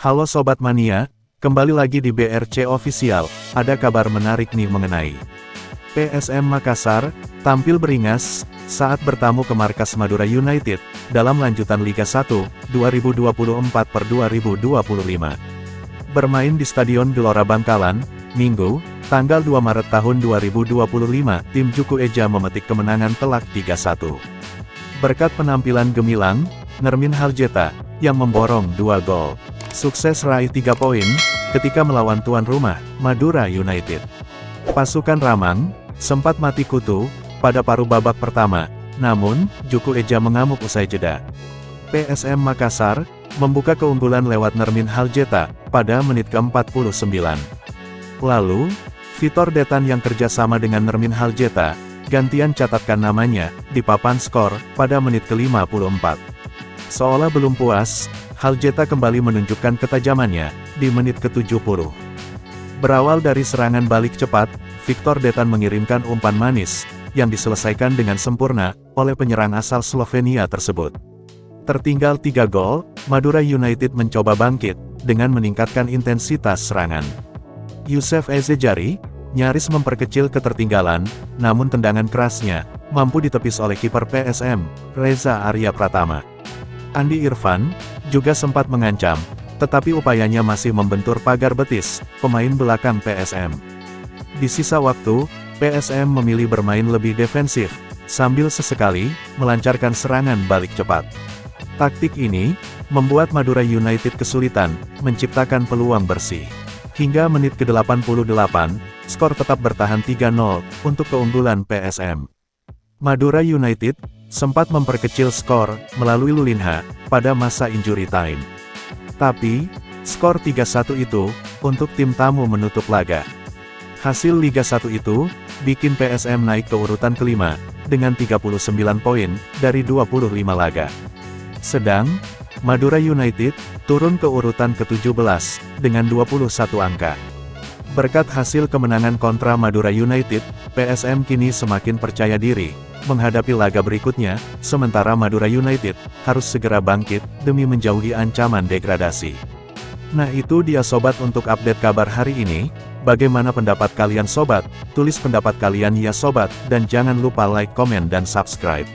Halo Sobat Mania, kembali lagi di BRC Official. Ada kabar menarik nih mengenai PSM Makassar, tampil beringas, saat bertamu ke markas Madura United, dalam lanjutan Liga 1, 2024/2025. Bermain di Stadion Gelora Bangkalan, Minggu, tanggal 2 Maret tahun 2025, tim Juku Eja memetik kemenangan telak 3-1. Berkat penampilan gemilang, Nermin Haljeta, yang memborong 2 gol, sukses raih 3 poin, ketika melawan tuan rumah, Madura United. Pasukan Ramang, sempat mati kutu, pada paruh babak pertama, namun, Juku Eja mengamuk usai jeda. PSM Makassar, membuka keunggulan lewat Nermin Haljeta, pada menit ke-49. Lalu, Vitor Detan yang kerjasama dengan Nermin Haljeta, gantian catatkan namanya, di papan skor, pada menit ke-54. Seolah belum puas, Haljeta kembali menunjukkan ketajamannya, di menit ke-70. Berawal dari serangan balik cepat, Vitor Detan mengirimkan umpan manis, yang diselesaikan dengan sempurna, oleh penyerang asal Slovenia tersebut. Tertinggal 3 gol, Madura United mencoba bangkit, dengan meningkatkan intensitas serangan. Youssef Ezejari, nyaris memperkecil ketertinggalan, namun tendangan kerasnya, mampu ditepis oleh kiper PSM, Reza Arya Pratama. Andi Irfan, juga sempat mengancam, tetapi upayanya masih membentur pagar betis, pemain belakang PSM. Di sisa waktu, PSM memilih bermain lebih defensif, sambil sesekali, melancarkan serangan balik cepat. Taktik ini, membuat Madura United kesulitan, menciptakan peluang bersih. Hingga menit ke-88, skor tetap bertahan 3-0, untuk keunggulan PSM. Madura United, sempat memperkecil skor, melalui Lulinha, pada masa injury time. Tapi, skor 3-1 itu, untuk tim tamu menutup laga. Hasil Liga 1 itu, bikin PSM naik ke urutan kelima, dengan 39 poin, dari 25 laga. Sedang, Madura United, turun ke urutan ke-17, dengan 21 angka. Berkat hasil kemenangan kontra Madura United, PSM kini semakin percaya diri, menghadapi laga berikutnya, sementara Madura United, harus segera bangkit, demi menjauhi ancaman degradasi. Nah itu dia sobat untuk update kabar hari ini, bagaimana pendapat kalian sobat? Tulis pendapat kalian ya sobat, dan jangan lupa like, komen dan subscribe.